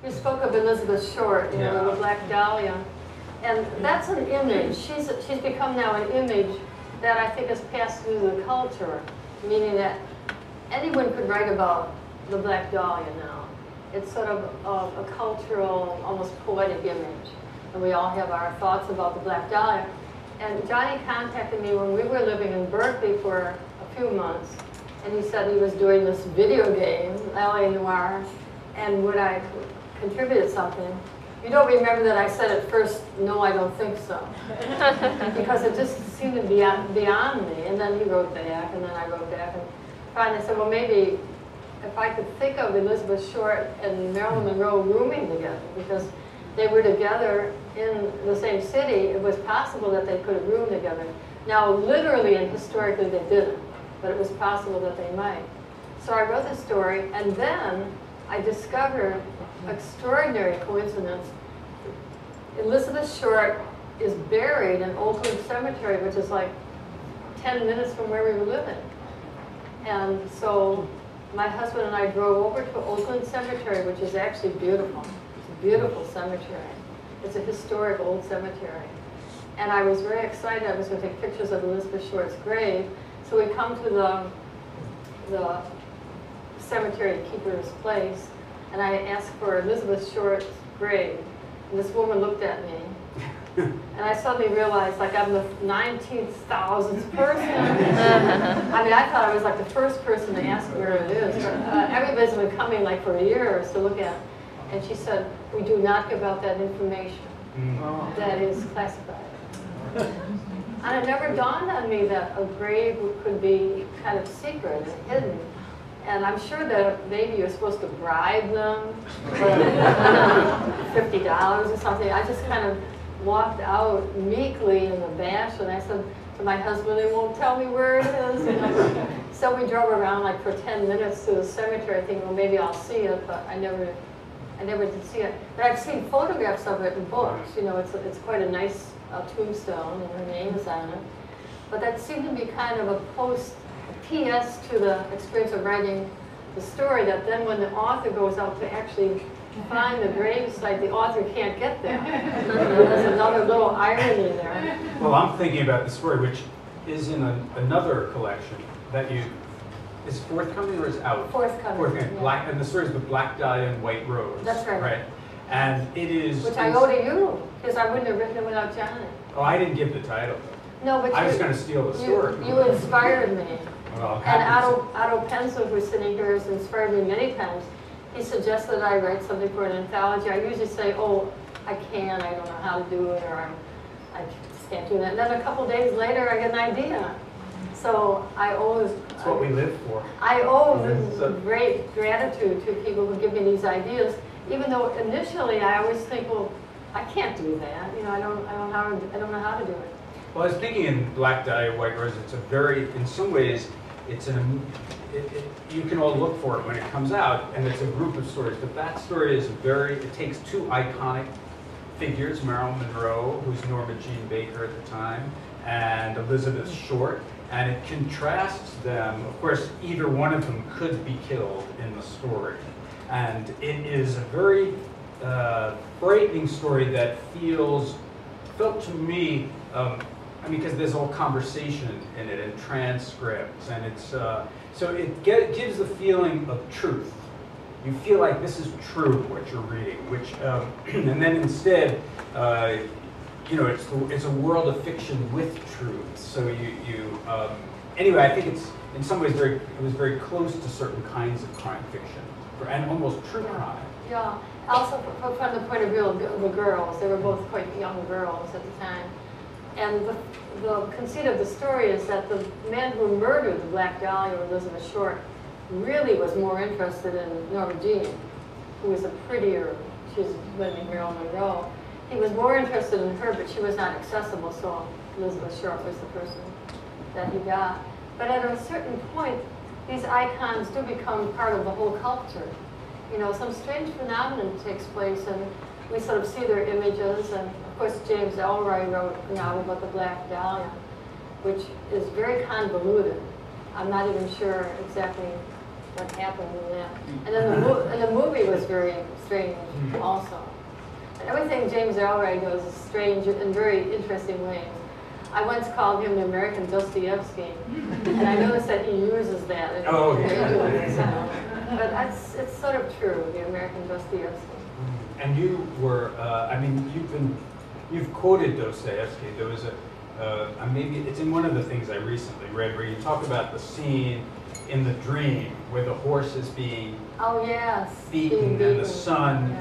You spoke of Elizabeth Short, you know, the Black Dahlia. And that's an image. She's become now an image that I think has passed through the culture, meaning that anyone could write about the Black Dahlia now. It's sort of a cultural, almost poetic image. And we all have our thoughts about the Black Dahlia. And Johnny contacted me when we were living in Berkeley for a few months. And he said he was doing this video game, L.A. Noire, and would I contribute something? You don't remember that I said at first, no, I don't think so. Because it just seemed to be beyond me. And then he wrote back, and then I wrote back. And finally I said, well, maybe if I could think of Elizabeth Short and Marilyn Monroe rooming together, because they were together in the same city, it was possible that they could have roomed together. Now, literally and historically, they didn't, but it was possible that they might. So I wrote the story, and then I discovered extraordinary coincidence. Elizabeth Short is buried in Oakland Cemetery, which is like 10 minutes from where we were living. And so my husband and I drove over to Oakland Cemetery, which is actually beautiful. It's a beautiful cemetery. It's a historic old cemetery. And I was very excited. I was going to take pictures of Elizabeth Short's grave. So we come to the cemetery keeper's place, and I asked for Elizabeth Short's grave. And this woman looked at me, and I suddenly realized, like, I'm the 19,000th person. I mean, I thought I was like the first person to ask where it is. But everybody's been coming like for years to look at it. And she said, we do not give out that information. That is classified. And it never dawned on me that a grave could be kind of secret and hidden. And I'm sure that maybe you're supposed to bribe them, $50 or something. I just kind of walked out meekly in the bash, and I said to my husband, they won't tell me where it is. You know? So we drove around like for 10 minutes to the cemetery, thinking, well, maybe I'll see it, but I never did see it. But I've seen photographs of it in books. You know, it's quite a nice tombstone, and her name is on it. But that seemed to be kind of a PS to the experience of writing the story, that then when the author goes out to actually find the gravesite, the author can't get there. There's another little irony there. Well, I'm thinking about the story, which is in another collection that is forthcoming or is out? Forthcoming. Yeah. And the story is the Black Dahlia and White Rose. That's right. Right. And it is... Which I owe to you, because I wouldn't have written it without Johnny. Oh, I didn't give the title. No, but I was going to steal the story. You inspired me. Well, and Otto Penzel, who's sitting here, has inspired me many times. He suggested I write something for an anthology. I usually say, oh, I don't know how to do it, or I just can't do that. And then a couple days later, I get an idea. So I always... That's what we live for. I owe great gratitude to people who give me these ideas, even though initially I always think, well, I can't do that. You know, I don't know how to do it. Well, I was thinking in Black Dahlia, White Rose, it's a very, in some ways, you can all look for it when it comes out, and it's a group of stories. But that story is it takes two iconic figures, Marilyn Monroe, who's Norma Jean Baker at the time, and Elizabeth Short, and it contrasts them. Of course, either one of them could be killed in the story. And it is a very frightening story that felt to me, because there's all conversation in it and transcripts, and it's so it gives the feeling of truth. You feel like this is true what you're reading, which and then instead, it's a world of fiction with truth. So anyway, I think it's in some ways it was very close to certain kinds of crime fiction and almost true crime. Yeah. Also, from the point of view of the girls, they were both quite young girls at the time. And the conceit of the story is that the man who murdered the Black Dahlia, Elizabeth Short, really was more interested in Norma Jean, who was she was living Marilyn Monroe. He was more interested in her, but she was not accessible, so Elizabeth Short was the person that he got. But at a certain point, these icons do become part of the whole culture. You know, some strange phenomenon takes place, and we sort of see their images. And of course, James Ellroy wrote a novel about the Black Dahlia, which is very convoluted. I'm not even sure exactly what happened in that. And then the movie was very strange also. And everything James Ellroy does is strange in very interesting ways. I once called him the American Dostoevsky, and I noticed that he uses that. In But it's sort of true, the American Dostoevsky. And you were, I mean, you've quoted Dostoevsky. There was maybe it's in one of the things I recently read where you talk about the scene in the dream where the horse is being beaten and the son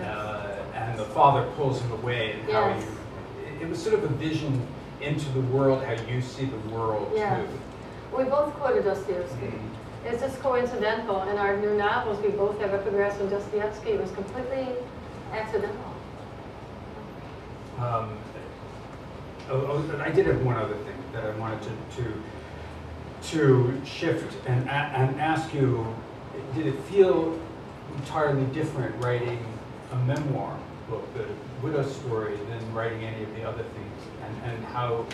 and the father pulls him away, and how it was sort of a vision into the world, how you see the world too. We both quoted Dostoevsky. It's just coincidental. In our new novels, we both have epigraphs from Dostoevsky. It was completely accidental. I did have one other thing that I wanted to shift and ask you. Did it feel entirely different writing a memoir book, the widow story, than writing any of the other things? And how,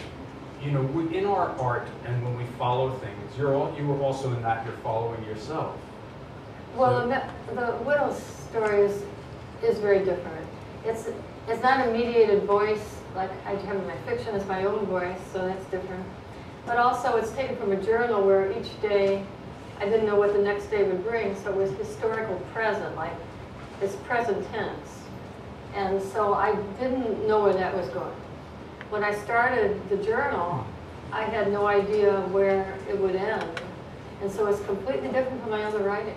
you know, in our art and when we follow things, you were also in that you're following yourself. Well, the widow's story is very different. It's not a mediated voice like I have in my fiction. It's my own voice, so that's different. But also it's taken from a journal where each day I didn't know what the next day would bring, so it was historical present, like it's present tense. And so I didn't know where that was going. When I started the journal, I had no idea where it would end. And so it's completely different from my other writing.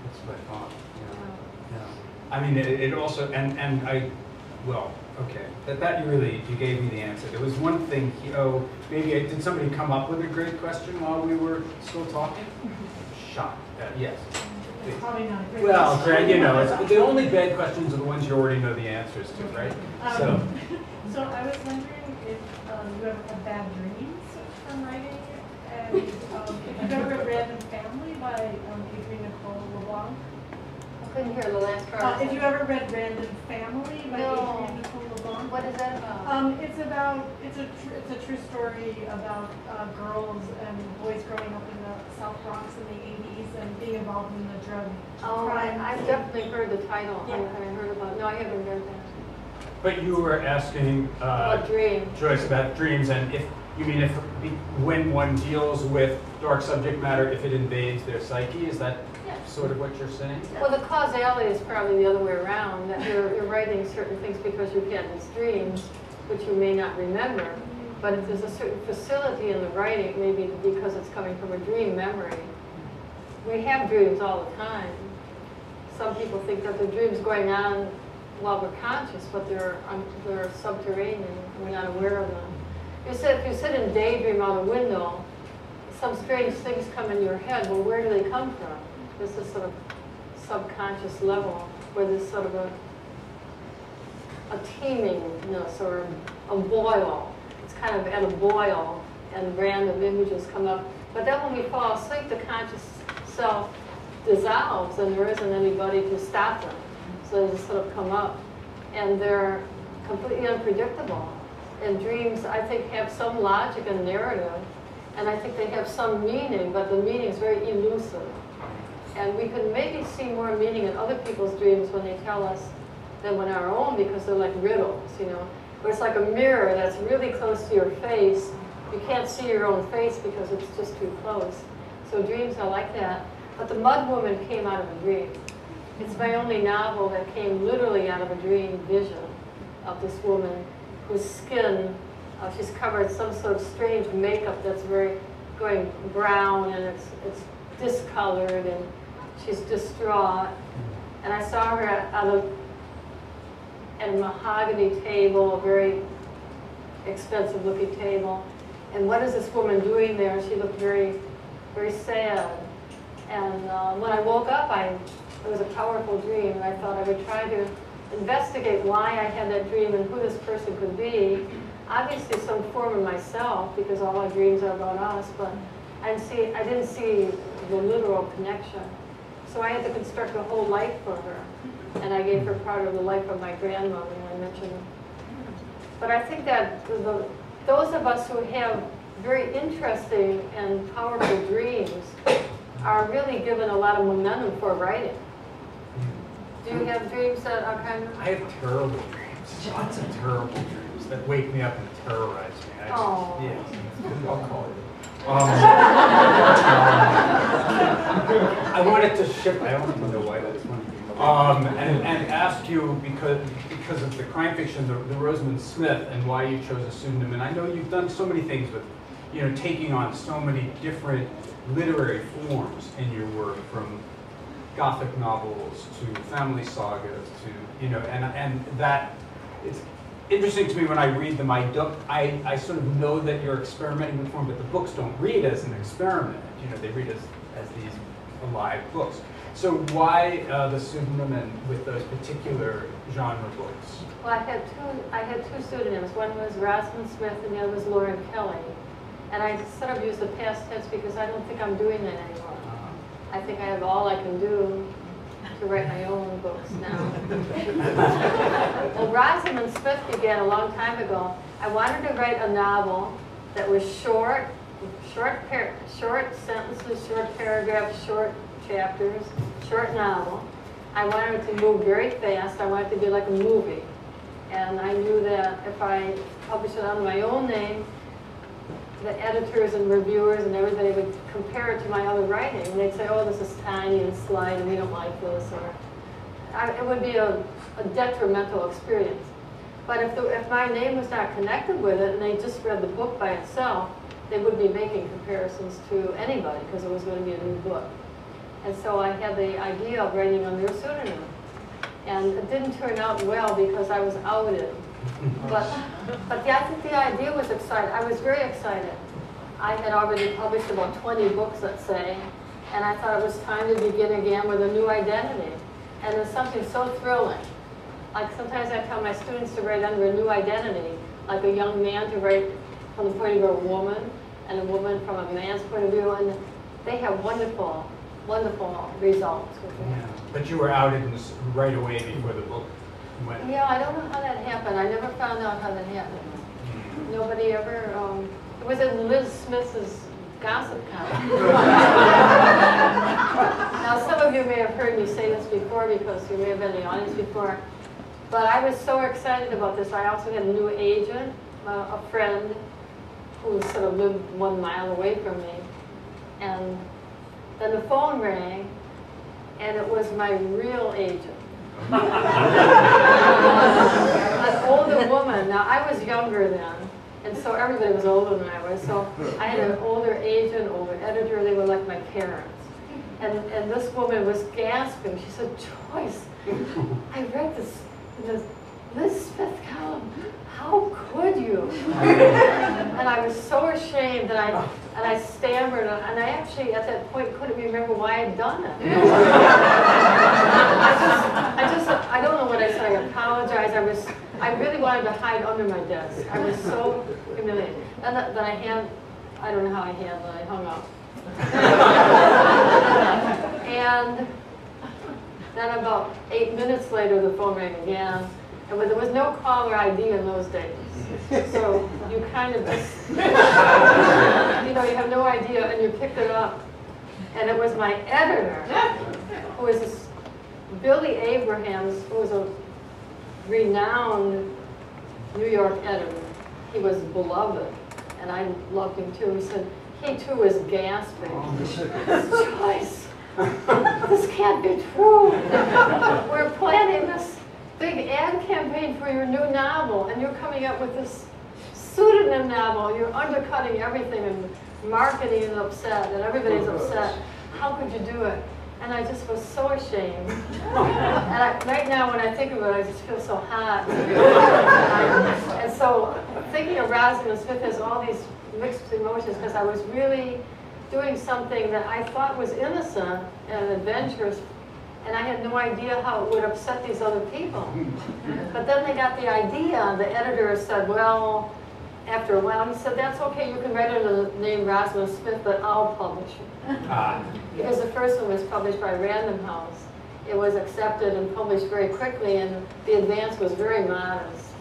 That's what I thought, yeah. I mean, it also, okay, that you gave me the answer. There was one thing, did somebody come up with a great question while we were still talking? Shocked, yes. It's probably not a great well, question. you know, the only bad questions are the ones you already know the answers to, right? So I was wondering if you ever had bad dreams from writing, and if you've ever read Random Family by Adrienne Nicole LeBlanc. I couldn't hear the last part. If you ever read Random Family by Adrienne Nicole LeBlanc. What is that about? It's a true story about girls and boys growing up in the South Bronx in the 80s and being involved in the drug crime. I've definitely heard the title. Yeah. I heard about. No, I haven't read that. But you were asking Joyce about dreams, and when one deals with dark subject matter, if it invades their psyche, is that sort of what you're saying? Well, the causality is probably the other way around, that you're writing certain things because you've had these dreams, which you may not remember. But if there's a certain facility in the writing, maybe because it's coming from a dream memory. We have dreams all the time. Some people think that the dream's going on while we're conscious, but they're subterranean, and we're not aware of them. If you sit and daydream out a window, some strange things come into your head. Well, where do they come from? There's this sort of subconscious level where there's sort of a teemingness or a boil. It's kind of at a boil, and random images come up. But then when we fall asleep, the conscious self dissolves, and there isn't anybody to stop them. So they just sort of come up, and they're completely unpredictable. And dreams, I think, have some logic and narrative, and I think they have some meaning, but the meaning is very elusive. And we can maybe see more meaning in other people's dreams when they tell us than in our own, because they're like riddles, you know, where it's like a mirror that's really close to your face. You can't see your own face because it's just too close. So dreams are like that. But The Mud Woman came out of a dream. It's my only novel that came literally out of a dream vision of this woman whose skin, she's covered some sort of strange makeup that's going brown, and it's discolored, and she's distraught. And I saw her at a mahogany table, a very expensive looking table. And what is this woman doing there? She looked very, very sad. And when I woke up, it was a powerful dream, and I thought I would try to investigate why I had that dream and who this person could be. Obviously some form of myself, because all my dreams are about us, but I didn't see the literal connection. So I had to construct a whole life for her, and I gave her part of the life of my grandmother, and I mentioned it. But I think that those of us who have very interesting and powerful dreams are really given a lot of momentum for writing. Do you have dreams that are kind of? I have terrible dreams, lots of terrible dreams that wake me up and terrorize me. Oh. Yeah, I'll call it. I wanted to shift, I don't even know why that's funny. And ask you, because of the crime fiction, the Rosamund Smith, and why you chose a pseudonym. And I know you've done so many things with, taking on so many different literary forms in your work, from Gothic novels to family sagas to, and that, it's interesting to me when I read them. I sort of know that you're experimenting with form, but the books don't read as an experiment. They read as these alive books. So why the pseudonym and with those particular genre books? Well, I had two pseudonyms. One was Rosamund Smith and the other was Lauren Kelly. And I sort of use the past tense because I don't think I'm doing that anymore. I think I have all I can do to write my own books now. Well, Rosamund Smith began a long time ago. I wanted to write a novel that was short sentences, short paragraphs, short chapters, short novel. I wanted it to move very fast. I wanted it to be like a movie. And I knew that if I published it under my own name, the editors and reviewers and everybody would compare it to my other writing. And they'd say, oh, this is tiny and slight and we don't like this. Or it would be a detrimental experience. But if my name was not connected with it and they just read the book by itself, they would be making comparisons to anybody because it was going to be a new book. And so I had the idea of writing under a pseudonym. And it didn't turn out well because I was outed. But I think the idea was exciting. I was very excited. I had already published about 20 books, let's say, and I thought it was time to begin again with a new identity. And it was something so thrilling. Like sometimes I tell my students to write under a new identity, like a young man to write from the point of view of a woman, and a woman from a man's point of view, and they have wonderful, wonderful results with that. Yeah. But you were outed right away before the book went. Yeah, I don't know how that happened. I never found out how that happened. Nobody ever, it was in Liz Smith's gossip column. Now, some of you may have heard me say this before because you may have been in the audience before, but I was so excited about this. I also had a new agent, a friend who sort of lived 1 mile away from me. And then the phone rang, and it was my real agent. An older woman. Now, I was younger then, and so everybody was older than I was. So I had an older agent, older editor. They were like my parents. And this woman was gasping. She said, Joyce, I read this Liz Smith column. How could you? And I was so ashamed, and I stammered, and I actually at that point couldn't remember why I'd done it. I don't know what I said. I apologized. I really wanted to hide under my desk. I was so humiliated. Then I don't know how I handled it. I hung up. And then about 8 minutes later, the phone rang again. And there was no caller ID in those days. So you kind of just, you have no idea, and you picked it up. And it was my editor, who was this Billy Abrahams, who was a renowned New York editor. He was beloved, and I loved him too. He said, he too was gasping. Joyce, this can't be true. We're planning this big ad campaign for your new novel, and you're coming up with this pseudonym novel. You're undercutting everything, and marketing is upset, and everybody's upset. How could you do it? And I just was so ashamed. And right now, when I think of it, I just feel so hot. And so, thinking of Rosamund Smith has all these mixed emotions, because I was really doing something that I thought was innocent and adventurous, and I had no idea how it would upset these other people. But then they got the idea. The editor said, well, after a while, he said, that's okay, you can write under the name Rosamund Smith, but I'll publish it. Because the first one was published by Random House. It was accepted and published very quickly, and the advance was very modest.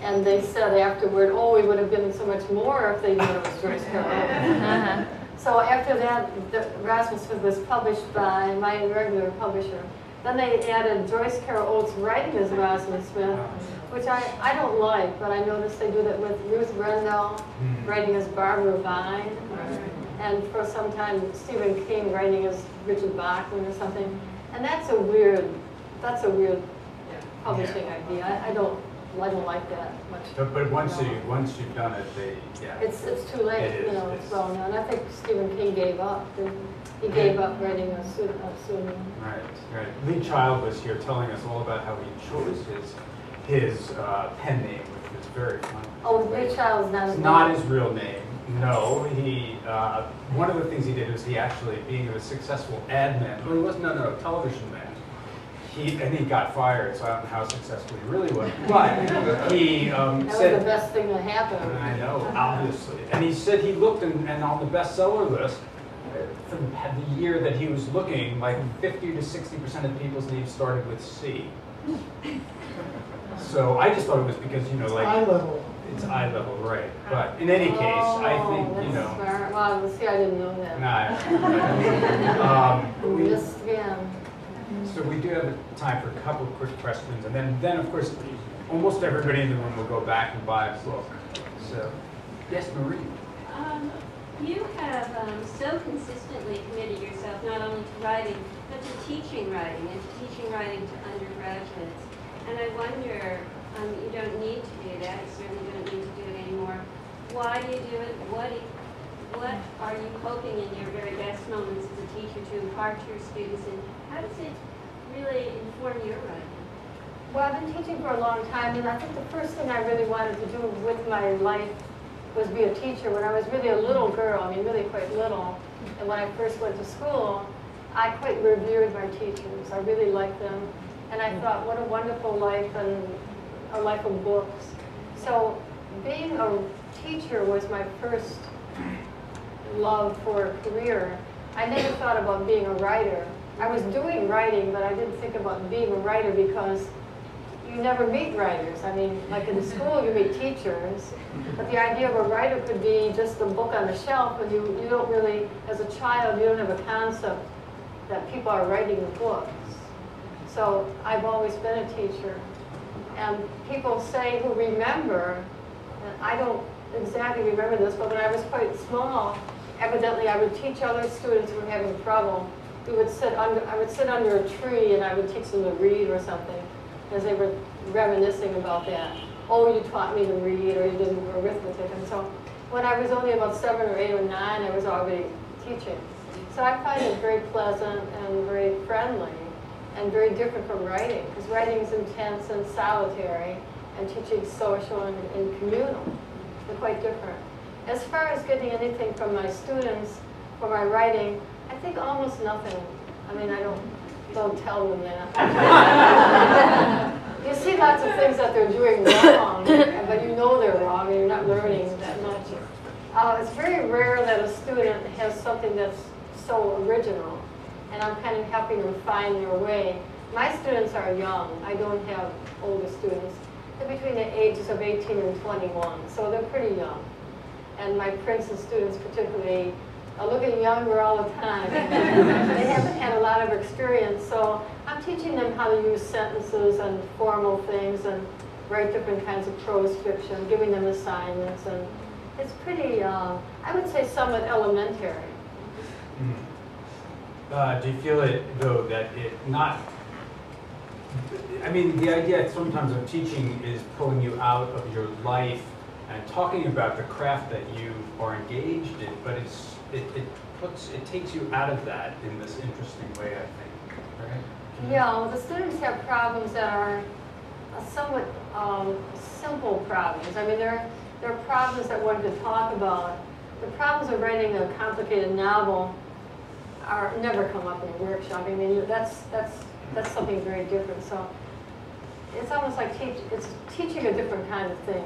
And they said afterward, oh, we would have given so much more if they knew it was JoyceCarolOates. So after that, Erasmus was published by my regular publisher. Then they added Joyce Carol Oates writing as Erasmus Smith, which I don't like, but I noticed they do that with Ruth Rendell writing as Barbara Vine, and for some time Stephen King writing as Richard Bachman or something. And that's a weird publishing idea. I don't like that much. But once you've done it, it's too late. It's well known. I think Stephen King gave up. He gave up writing a pseudonym. Right. Lee Child was here telling us all about how he chose his pen name, which was very fun. Oh, Lee Child is not his name. Not his real name. No, one of the things he did was he actually, being a successful ad man, well, he wasn't a television man. He got fired, so I don't know how successful he really was. But he that said, was the best thing that happened. I know, obviously. And he said he looked, and on the bestseller list, for the year that he was looking, like 50 to 60% of people's names started with C. So I just thought it was because, like... Eye level. It's eye level, right. But in any case, I think, Smart. Well, see, I didn't know that. Missed again. So we do have time for a couple of quick questions, and then of course, almost everybody in the room will go back and buy a book. So, yes, Marie. You have so consistently committed yourself not only to writing, but to teaching writing, and to teaching writing to undergraduates. And I wonder, you don't need to do that, you certainly don't need to do it anymore. Why do you do it? What are you hoping in your very best moments as a teacher to impart to your students, and how does it really inform your writing? Well, I've been teaching for a long time, and I think the first thing I really wanted to do with my life was be a teacher. When I was really a little girl, really quite little, and when I first went to school, I quite revered my teachers. I really liked them, and I thought, what a wonderful life, and a life of books. So being a teacher was my first love for a career. I never thought about being a writer. I was doing writing, but I didn't think about being a writer because you never meet writers. Like in school you meet teachers, but the idea of a writer could be just a book on the shelf, and you don't really, as a child, you don't have a concept that people are writing books. So I've always been a teacher. And people say who remember, and I don't exactly remember this, but when I was quite small, evidently I would teach other students who were having trouble. I would sit under a tree and I would teach them to read or something, as they were reminiscing about that. Oh, you taught me to read, or you did arithmetic. And so when I was only about 7 or 8 or 9, I was already teaching. So I find it very pleasant and very friendly, and very different from writing, because writing is intense and solitary, and teaching is social and communal. They're quite different. As far as getting anything from my students for my writing, I think almost nothing. I don't tell them that. You see lots of things that they're doing wrong, but you know they're wrong, and you're not learning that much. It's very rare that a student has something that's so original, and I'm kind of helping them find their way. My students are young. I don't have older students. They're between the ages of 18 and 21, so they're pretty young. And my Princeton students particularly are looking younger all the time. They haven't had a lot of experience, so I'm teaching them how to use sentences and formal things and write different kinds of prose fiction, giving them assignments, and it's pretty, I would say, somewhat elementary. Do you feel it, though, that the idea sometimes of teaching is pulling you out of your life and talking about the craft that you are engaged in, but it takes you out of that in this interesting way, I think, right? Yeah, well, the students have problems that are somewhat simple problems. There are problems that one could talk about. The problems of writing a complicated novel never come up in a workshop. That's something very different. So it's almost like it's teaching a different kind of thing.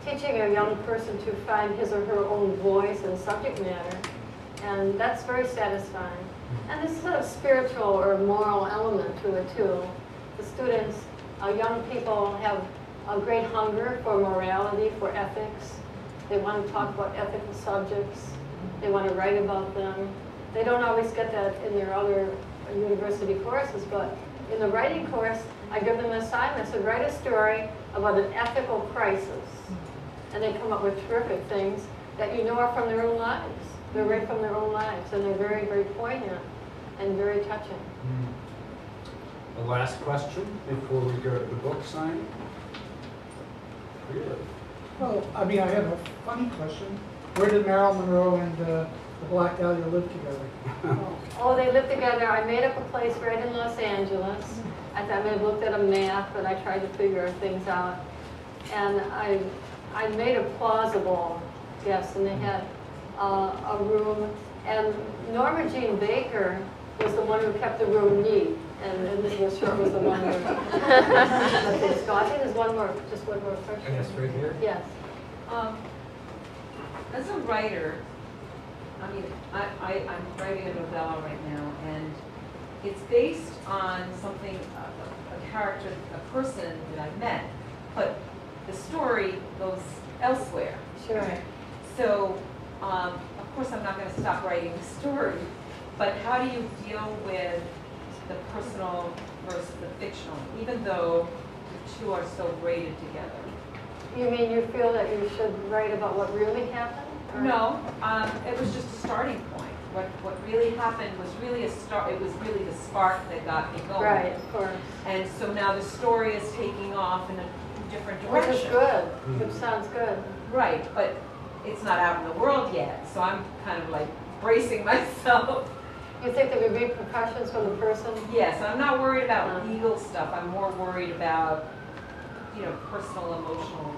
Teaching a young person to find his or her own voice and subject matter, and that's very satisfying. And there's sort of spiritual or moral element to it too. The students, young people, have a great hunger for morality, for ethics. They want to talk about ethical subjects. They want to write about them. They don't always get that in their other university courses, but in the writing course, I give them an assignment. I said, write a story about an ethical crisis. And they come up with terrific things that you know are from their own lives. They're right from their own lives, and they're very, very poignant and very touching. The last question before we go to the book signing. Really? Well, I mean, I have a funny question. Where did Marilyn Monroe and the Black Dahlia live together? Oh, they live together. I made up a place right in Los Angeles. I may have looked at a map, but I tried to figure things out. And I made a plausible guess, and they had a room. And Norma Jean Baker was the one who kept the room neat. And Elizabeth Short was the one who... I think there's one more, just one more question. Yes, right here. Yes. As a writer, I mean, I'm writing a novella right now, and it's based on something, a character, a person that I've met, but the story goes elsewhere. Sure. So, of course, I'm not going to stop writing the story, but how do you deal with the personal versus the fictional, even though the two are so braided together? You mean you feel that you should write about what really happened? Or? No, it was just a starting point. What really happened was really a start. It was really the spark that got me going. Right, of course. And so now the story is taking off in a different direction. Which is good. It sounds good. Right, but it's not out in the world yet. So I'm kind of like bracing myself. You think there would be repercussions for the person? Yes, I'm not worried about legal stuff. I'm more worried about, you know, personal, emotional.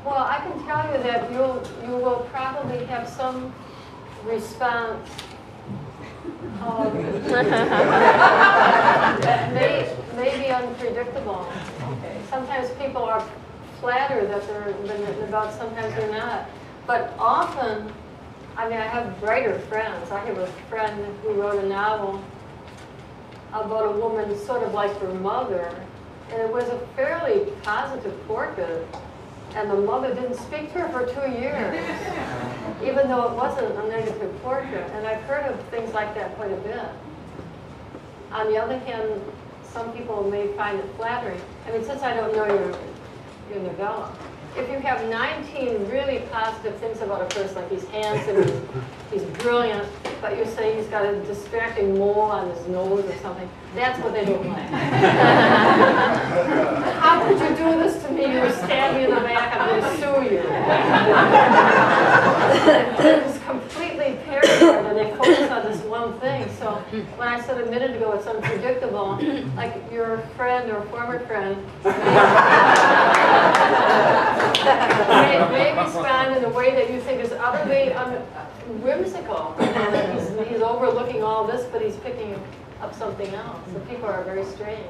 Well, I can tell you that you will probably have some response that may be unpredictable. Okay. Sometimes people are flattered that they're written about, sometimes they're not. But often, I mean, I have writer friends. I have a friend who wrote a novel about a woman sort of like her mother, and it was a fairly positive portrait. And the mother didn't speak to her for 2 years, even though it wasn't a negative portrait. And I've heard of things like that quite a bit. On the other hand, some people may find it flattering. I mean, since I don't know your novella, if you have 19 really positive things about a person, like he's handsome, he's brilliant, but you say he's got a distracting mole on his nose or something, that's what they don't like. How could you do this to me? You were standing in the back, I'm going to sue you. It was completely paranoid, and they focused on this one thing. So when I said a minute ago it's unpredictable, like your friend or former friend may respond in a way that you think is utterly whimsical. He's overlooking all this, but he's picking up something else. So people are very strange.